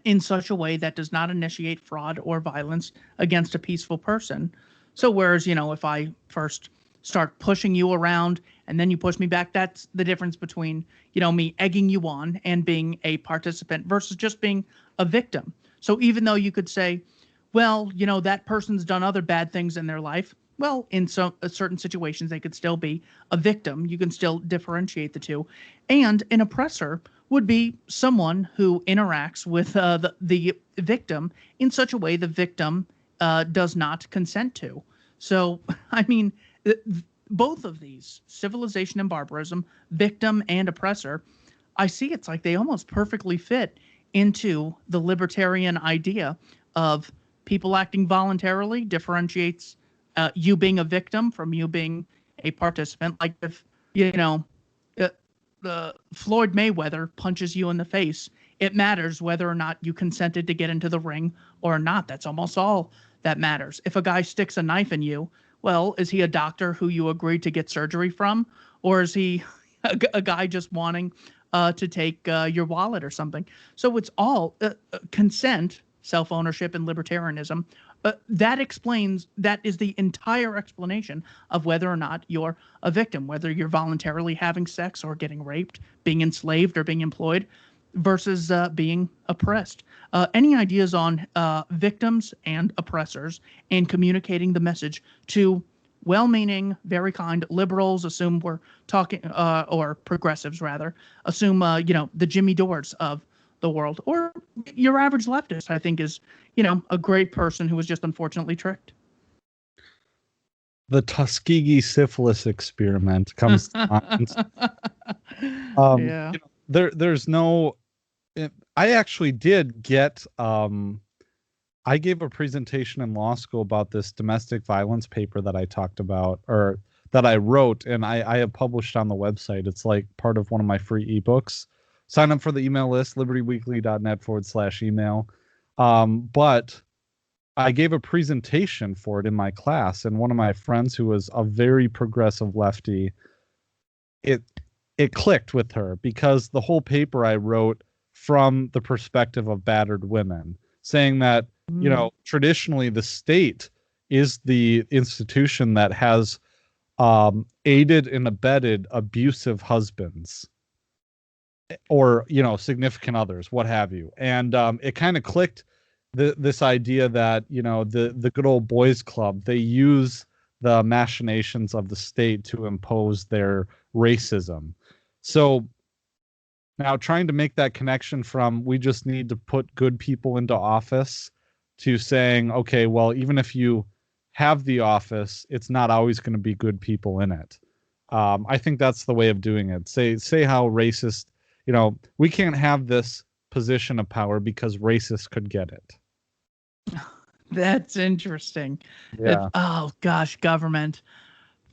in such a way that does not initiate fraud or violence against a peaceful person. So, whereas, if I first start pushing you around and then you push me back, that's the difference between, me egging you on and being a participant versus just being a victim. So, even though you could say, well, that person's done other bad things in their life, well, in some certain situations, they could still be a victim. You can still differentiate the two. And an oppressor would be someone who interacts with the victim in such a way the victim does not consent to. So, I mean, both of these, civilization and barbarism, victim and oppressor, I see it's like they almost perfectly fit into the libertarian idea of people acting voluntarily differentiates you being a victim from you being a participant. Like if, uh, Floyd Mayweather punches you in the face, it matters whether or not you consented to get into the ring or not. That's almost all that matters. If a guy sticks a knife in you, Well, is he a doctor who you agreed to get surgery from, or is he a guy just wanting to take your wallet or something? So it's all consent, self ownership, and libertarianism. That is the entire explanation of whether or not you're a victim, whether you're voluntarily having sex or getting raped, being enslaved or being employed, versus being oppressed. Any ideas on victims and oppressors and communicating the message to well-meaning, very kind liberals? Assume we're talking, or progressives rather. Assume the Jimmy Dores of the world, or your average leftist. I think is a great person who was just unfortunately tricked. The Tuskegee syphilis experiment comes to mind. Yeah. There's no. I actually did get. I gave a presentation in law school about this domestic violence paper that I talked about, or that I wrote, and I have published on the website. It's like part of one of my free ebooks. Sign up for the email list, libertyweekly.net/email. But I gave a presentation for it in my class, and one of my friends who was a very progressive lefty, it clicked with her because the whole paper I wrote from the perspective of battered women, saying that, traditionally the state is the institution that has aided and abetted abusive husbands or, significant others, what have you. And it kind of clicked this idea that, the good old boys club, they use the machinations of the state to impose their racism. So now trying to make that connection from we just need to put good people into office to saying, okay, well, even if you have the office, it's not always going to be good people in it. I think that's the way of doing it. Say how racist, we can't have this position of power because racists could get it. That's interesting. Yeah. Oh gosh, government.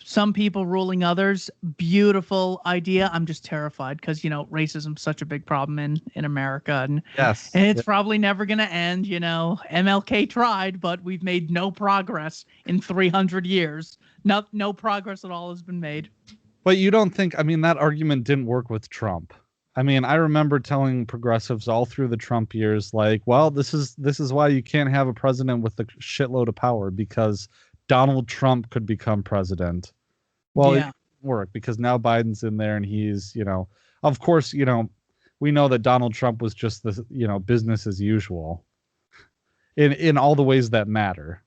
Some people ruling others. Beautiful idea. I'm just terrified because racism's such a big problem in America, and Yes. it's probably never going to end. MLK tried, but we've made no progress in 300 years. No progress at all has been made. But you don't think, that argument didn't work with Trump. I remember telling progressives all through the Trump years, like, well, this is why you can't have a president with a shitload of power, because Donald Trump could become president. Well, It didn't work because now Biden's in there and he's, of course, we know that Donald Trump was just the, business as usual in all the ways that matter.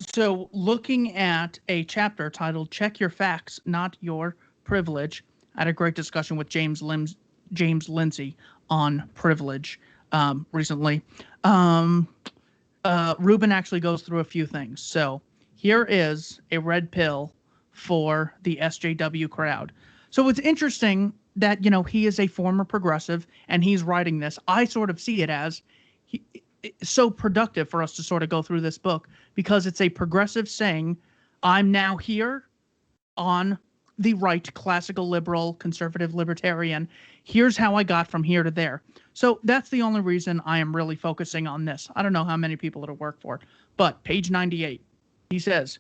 So looking at a chapter titled Check Your Facts, Not Your Privilege, I had a great discussion with James Lindsay on privilege recently. Ruben actually goes through a few things. So here is a red pill for the SJW crowd. So it's interesting that, he is a former progressive and he's writing this. I sort of see it as it's so productive for us to sort of go through this book because it's a progressive saying, I'm now here on the right, classical liberal, conservative libertarian. Here's how I got from here to there. So that's the only reason I am really focusing on this. I don't know how many people it'll work for, but page 98, he says,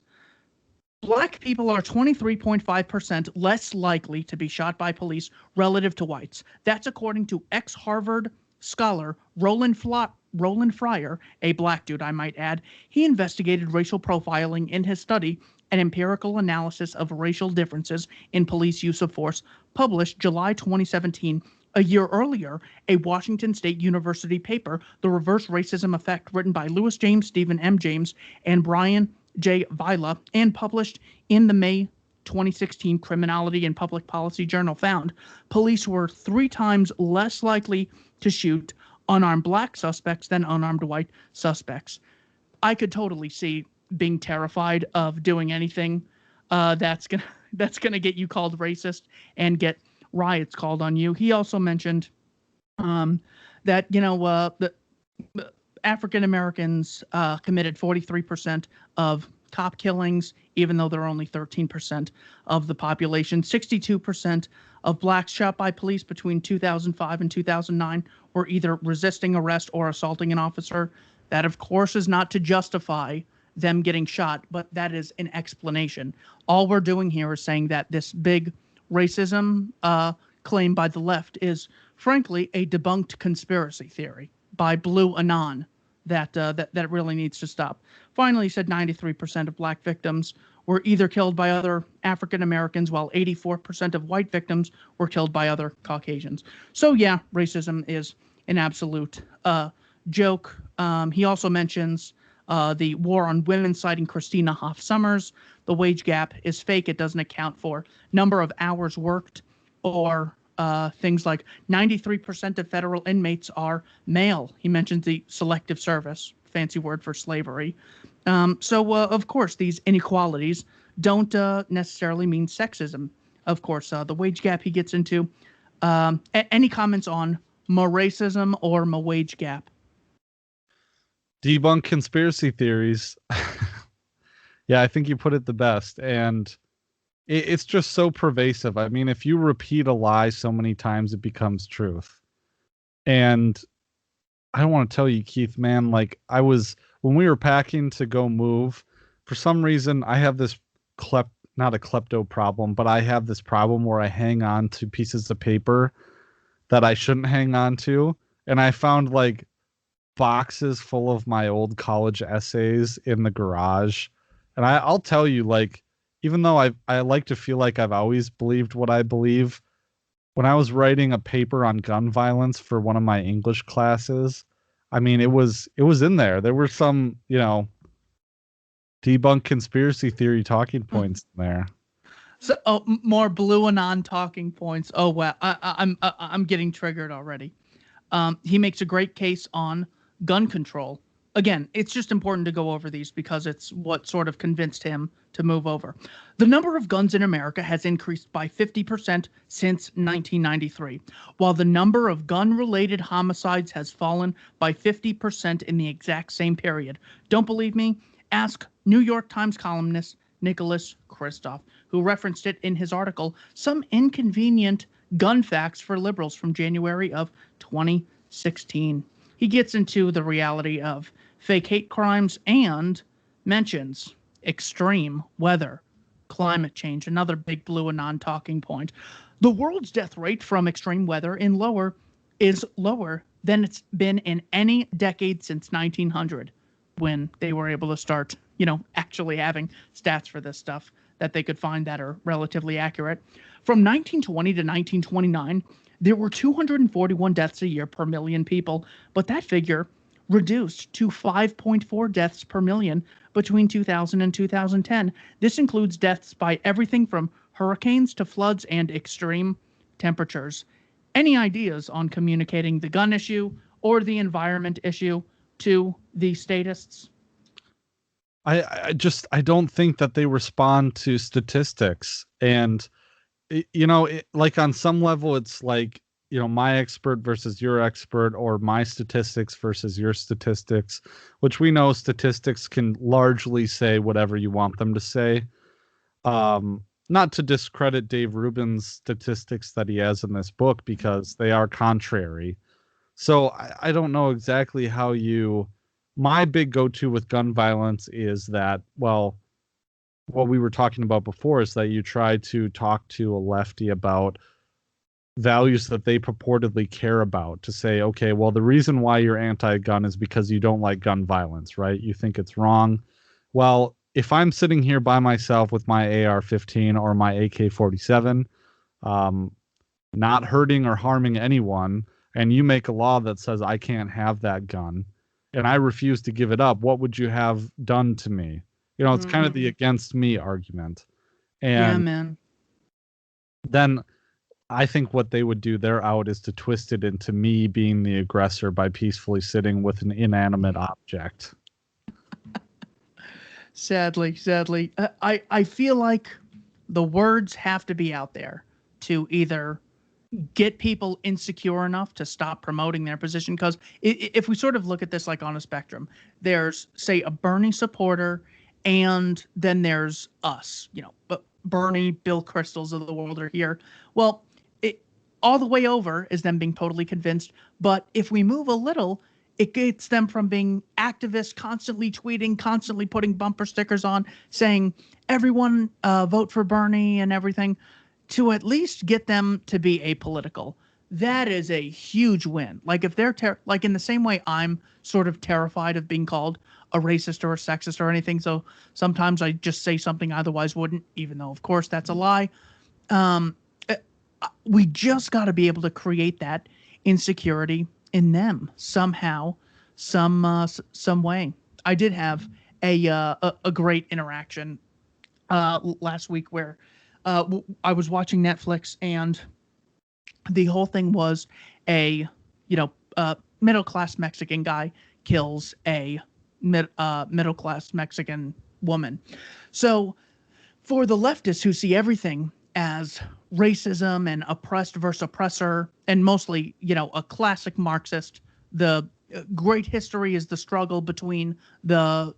Black people are 23.5% less likely to be shot by police relative to whites. That's according to ex-Harvard scholar Roland Fryer, a black dude, I might add. He investigated racial profiling in his study, an empirical analysis of racial differences in police use of force, published July 2017. A year earlier, a Washington State University paper, The Reverse Racism Effect, written by Lewis James, Stephen M. James, and Brian J. Vila, and published in the May 2016 Criminology and Public Policy Journal, found police were 3 times less likely to shoot unarmed black suspects than unarmed white suspects. I could totally see being terrified of doing anything that's gonna get you called racist and get riots called on you. He also mentioned that the African Americans committed 43% of cop killings, even though they're only 13% of the population. 62% of blacks shot by police between 2005 and 2009 were either resisting arrest or assaulting an officer. That, of course, is not to justify them getting shot, but that is an explanation. All we're doing here is saying that this big racism claim by the left is, frankly, a debunked conspiracy theory by Blue Anon that really needs to stop. Finally, he said 93% of black victims were either killed by other African Americans, while 84% of white victims were killed by other Caucasians. So yeah, racism is an absolute joke. He also mentions the war on women, citing Christina Hoff Sommers. The wage gap is fake. It doesn't account for number of hours worked or things like 93% of federal inmates are male. He mentions the selective service, fancy word for slavery. So, of course, these inequalities don't necessarily mean sexism. Of course, the wage gap he gets into. Any comments on racism or wage gap? Debunk conspiracy theories. Yeah, I think you put it the best. And it's just so pervasive. I mean, if you repeat a lie so many times, it becomes truth. And I don't want to tell you, Keith, man, like when we were packing to go move, for some reason, I have this not a klepto problem, but I have this problem where I hang on to pieces of paper that I shouldn't hang on to. And I found like boxes full of my old college essays in the garage. And I'll tell you, like, even though I like to feel like I've always believed what I believe, when I was writing a paper on gun violence for one of my English classes, I mean, it was in there. There were some, debunk conspiracy theory talking points in there. So more Blue Anon talking points. Oh wow, I'm getting triggered already. He makes a great case on gun control. Again, it's just important to go over these because it's what sort of convinced him to move over. The number of guns in America has increased by 50% since 1993, while the number of gun-related homicides has fallen by 50% in the exact same period. Don't believe me? Ask New York Times columnist Nicholas Kristof, who referenced it in his article, Some Inconvenient Gun Facts for Liberals from January of 2016. He gets into the reality of fake hate crimes and mentions extreme weather, climate change, another big Blue Anon talking point. The world's death rate from extreme weather is lower than it's been in any decade since 1900, when they were able to start, actually having stats for this stuff that they could find that are relatively accurate. From 1920 to 1929, there were 241 deaths a year per million people, but that figure reduced to 5.4 deaths per million between 2000 and 2010. This includes deaths by everything from hurricanes to floods and extreme temperatures. Any ideas on communicating the gun issue or the environment issue to the statists? I don't think that they respond to statistics. And like on some level, it's like, my expert versus your expert, or my statistics versus your statistics, which we know statistics can largely say whatever you want them to say. Not to discredit Dave Rubin's statistics that he has in this book, because they are contrary. So I don't know exactly how my big go-to with gun violence is that, well, what we were talking about before is that you try to talk to a lefty about values that they purportedly care about, to say, okay, well, the reason why you're anti-gun is because you don't like gun violence, right? You think it's wrong. Well, if I'm sitting here by myself with my AR-15 or my AK-47, not hurting or harming anyone, and you make a law that says I can't have that gun, and I refuse to give it up, what would you have done to me? It's kind of the against me argument. And yeah, man. Then I think what they would do, their out, is to twist it into me being the aggressor by peacefully sitting with an inanimate object. Sadly. I feel like the words have to be out there to either get people insecure enough to stop promoting their position. Because if we sort of look at this like on a spectrum, there's, say, a Bernie supporter, and then there's us, but Bernie, Bill Crystals of the world are here. Well, all the way over is them being totally convinced. But if we move a little, It gets them from being activists, constantly tweeting, constantly putting bumper stickers on, saying everyone vote for Bernie and everything, to at least get them to be apolitical. That is a huge win. Like if they're like in the same way I'm sort of terrified of being called a racist or a sexist or anything. So sometimes I just say something I otherwise wouldn't, even though of course that's a lie. Um, uh, we just got to be able to create that insecurity in them somehow, some way. I did have a great interaction last week where I was watching Netflix and the whole thing was a middle class Mexican guy kills a middle class Mexican woman. So for the leftists who see everything as racism and oppressed versus oppressor, and mostly, a classic Marxist, the great history is the struggle between the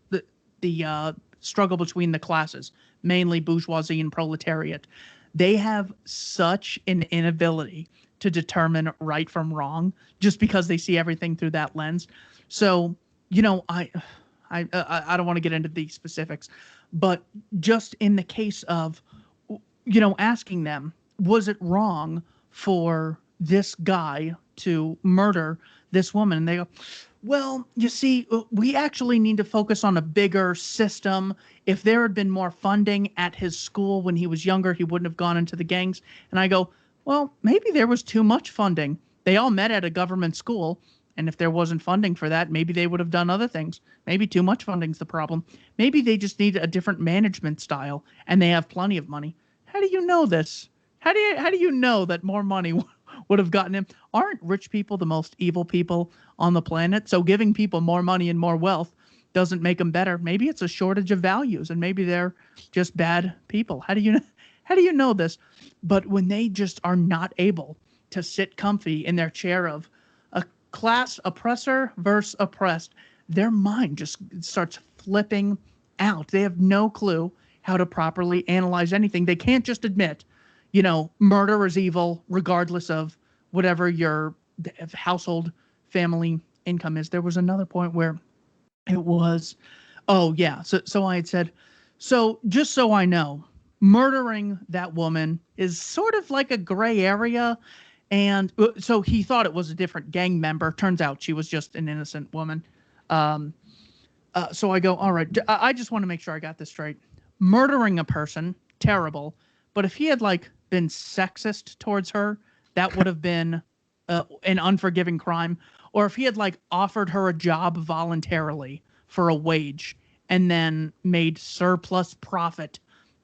struggle between the classes, mainly bourgeoisie and proletariat. They have such an inability to determine right from wrong just because they see everything through that lens. So, I don't want to get into the specifics, but just in the case of, asking them, was it wrong for this guy to murder this woman? And they go, well, you see, we actually need to focus on a bigger system. If there had been more funding at his school when he was younger, he wouldn't have gone into the gangs. And I go, well, maybe there was too much funding. They all met at a government school. And if there wasn't funding for that, maybe they would have done other things. Maybe too much funding's the problem. Maybe they just need a different management style and they have plenty of money. How do you know this? How do you know that more money would have gotten him? Aren't rich people the most evil people on the planet? So giving people more money and more wealth doesn't make them better. Maybe it's a shortage of values and maybe they're just bad people. How do you know this? But when they just are not able to sit comfy in their chair of a class oppressor versus oppressed, their mind just starts flipping out. They have no clue how to properly analyze anything. They can't just admit, murder is evil regardless of whatever your household family income is. There was another point where it was, oh yeah. So I had said, so just so I know, murdering that woman is sort of like a gray area. And so he thought it was a different gang member. Turns out she was just an innocent woman. So I go, all right, I just want to make sure I got this straight. Murdering a person, terrible. But if he had been sexist towards her, that would have been an unforgiving crime. Or if he had offered her a job voluntarily for a wage and then made surplus profit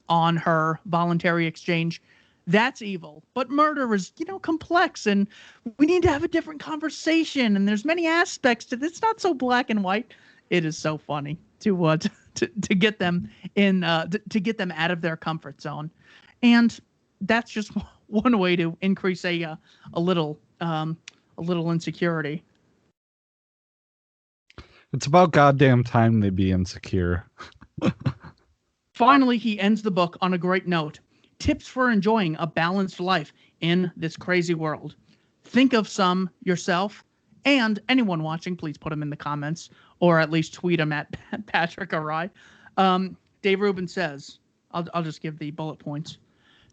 on her voluntary exchange, that's evil. But murder is, complex, and we need to have a different conversation. And there's many aspects to this. It's not so black and white. It is so funny to get them in to get them out of their comfort zone, and that's just one way to increase a little insecurity. It's about goddamn time they be insecure. Finally, he ends the book on a great note. Tips for enjoying a balanced life in this crazy world. Think of some yourself, and anyone watching, please put them in the comments or at least tweet them at Patrick or I. Dave Rubin says, I'll just give the bullet points.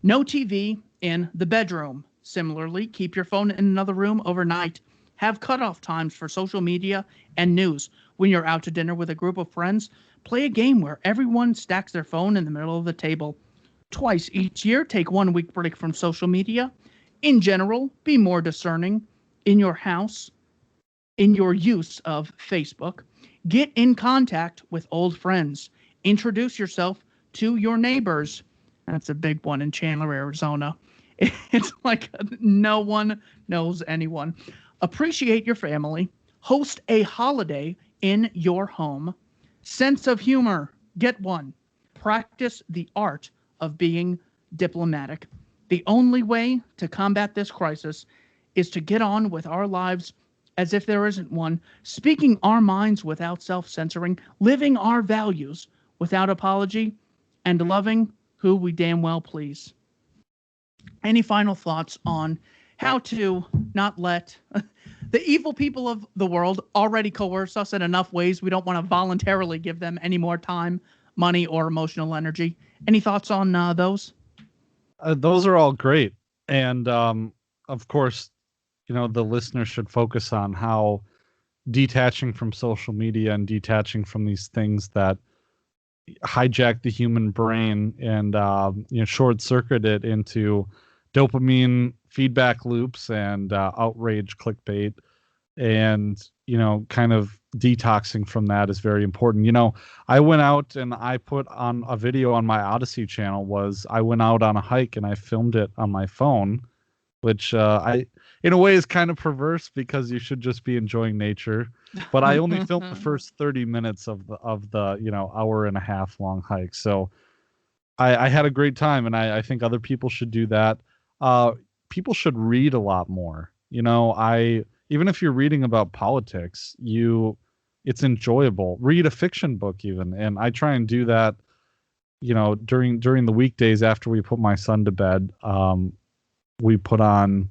No TV in the bedroom. Similarly, keep your phone in another room overnight. Have cutoff times for social media and news. When you're out to dinner with a group of friends, play a game where everyone stacks their phone in the middle of the table. Twice each year, take 1 week break from social media. In general, be more discerning in your house, in your use of Facebook. Get in contact with old friends. Introduce yourself to your neighbors. That's a big one in Chandler, Arizona. It's like no one knows anyone. Appreciate your family. Host a holiday in your home. Sense of humor. Get one. Practice the art of being diplomatic. The only way to combat this crisis is to get on with our lives as if there isn't one, speaking our minds without self-censoring, living our values without apology, and loving who we damn well please. Any final thoughts on how to not let the evil people of the world already coerce us in enough ways. We don't want to voluntarily give them any more time, money, or emotional energy. Any thoughts on those? Those are all great. And of course, the listener should focus on how detaching from social media and detaching from these things that hijack the human brain and short circuit it into dopamine feedback loops and outrage clickbait, and kind of detoxing from that is very important. I went out and I put on a video on my Odyssey channel. Was I went out on a hike and I filmed it on my phone, which I in a way is kind of perverse because you should just be enjoying nature. But I only filmed the first 30 minutes of the hour and a half long hike. So I had a great time, and I think other people should do that. People should read a lot more. I even if you're reading about politics, it's enjoyable. Read a fiction book even, and I try and do that. During the weekdays after we put my son to bed, we put on,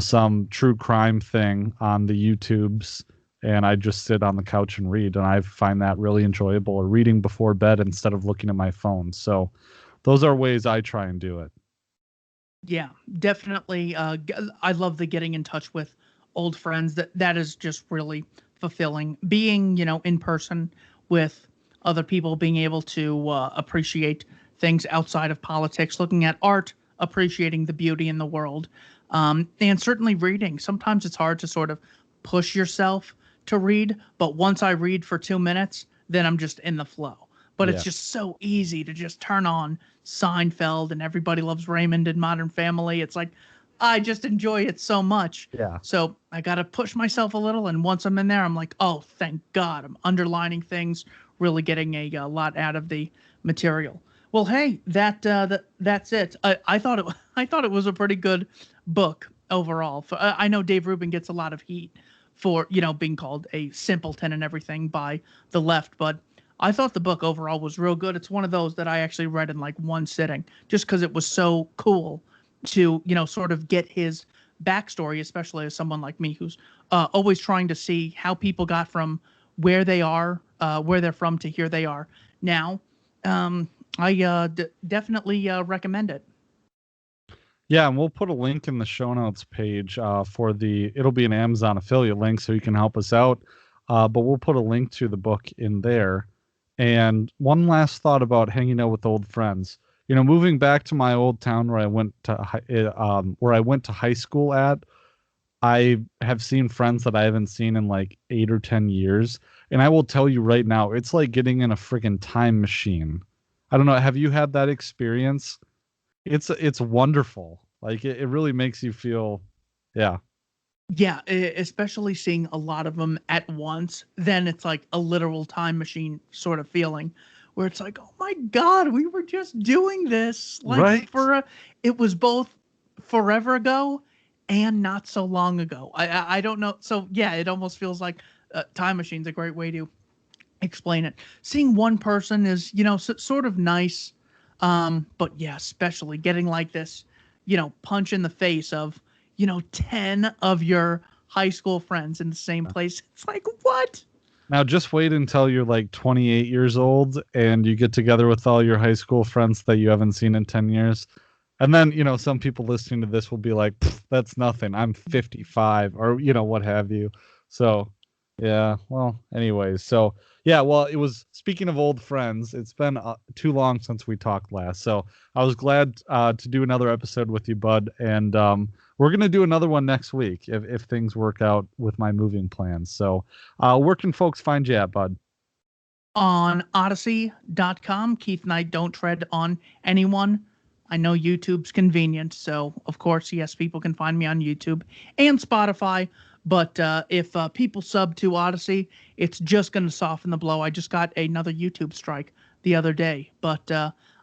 some true crime thing on the YouTubes, and I just sit on the couch and read, and I find that really enjoyable. Or reading before bed instead of looking at my phone. So, those are ways I try and do it. Yeah, definitely. I love the getting in touch with old friends. That is just really fulfilling. Being, in person with other people, being able to appreciate things outside of politics, looking at art, appreciating the beauty in the world, and certainly reading. Sometimes it's hard to sort of push yourself to read, but once I read for 2 minutes, then I'm just in the flow. But it's Yeah. just so easy to just turn on Seinfeld and Everybody Loves Raymond and Modern Family. It's like I just enjoy it so much. Yeah. So I got to push myself a little. And once I'm in there, I'm like, oh, thank God. I'm underlining things, really getting a lot out of the material. Well, hey, that's it. I thought I thought it was a pretty good book overall. I know Dave Rubin gets a lot of heat for being called a simpleton and everything by the left, but I thought the book overall was real good. It's one of those that I actually read in like one sitting, just because it was so cool to sort of get his backstory, especially as someone like me who's always trying to see how people got from where they are, where they're from, to here they are now. I definitely recommend it. Yeah, and we'll put a link in the show notes page it'll be an Amazon affiliate link so you can help us out. But we'll put a link to the book in there. And one last thought about hanging out with old friends. Moving back to my old town where I went to high school at, I have seen friends that I haven't seen in like 8 or 10 years. And I will tell you right now, it's like getting in a friggin' time machine. I don't know. Have you had that experience? It's wonderful. Like it really makes you feel, yeah, Yeah, especially seeing a lot of them at once, then it's like a literal time machine sort of feeling where it's like, "Oh my God, we were just doing this like right. for it was both forever ago and not so long ago." I don't know. So yeah, it almost feels like time machine's a great way to explain it. Seeing one person is, sort of nice. But yeah, especially getting like this, punch in the face of, 10 of your high school friends in the same place. It's like, what? Now just wait until you're like 28 years old and you get together with all your high school friends that you haven't seen in 10 years. And then, some people listening to this will be like, "Pff, that's nothing. I'm 55," or, what have you. So, yeah, well, anyways. So, yeah, well, it was speaking of old friends, it's been too long since we talked last. So, I was glad to do another episode with you, bud. And we're going to do another one next week if things work out with my moving plans. So, where can folks find you at, bud? On Odyssey.com, Keith and I don't tread on anyone. I know YouTube's convenient, so of course, yes, people can find me on YouTube and Spotify. But if people sub to Odyssey, it's just going to soften the blow. I just got another YouTube strike the other day, but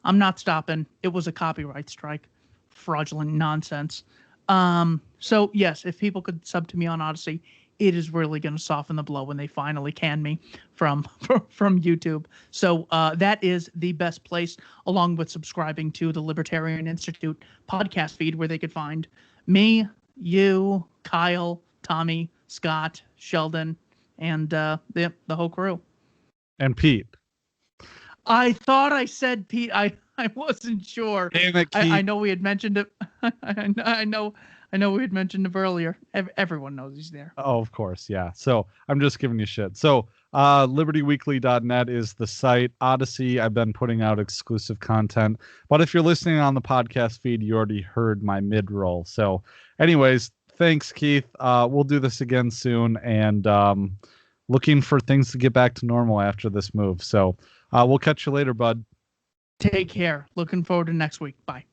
I'm not stopping. It was a copyright strike. Fraudulent nonsense. So yes, if people could sub to me on Odyssey, it is really going to soften the blow when they finally can me from from YouTube. So that is the best place, along with subscribing to the Libertarian Institute podcast feed, where they could find me, you, Kyle, Tommy, Scott, Sheldon, and the whole crew. And Pete. I thought I said Pete. I wasn't sure. Damn it, Keith. I know we had mentioned it. I know we had mentioned him earlier. Everyone knows he's there. Oh, of course, yeah. So I'm just giving you shit. So libertyweekly.net is the site. Odyssey, I've been putting out exclusive content. But if you're listening on the podcast feed, you already heard my mid-roll. So anyways, thanks, Keith. We'll do this again soon. And looking for things to get back to normal after this move. So we'll catch you later, bud. Take care. Looking forward to next week. Bye.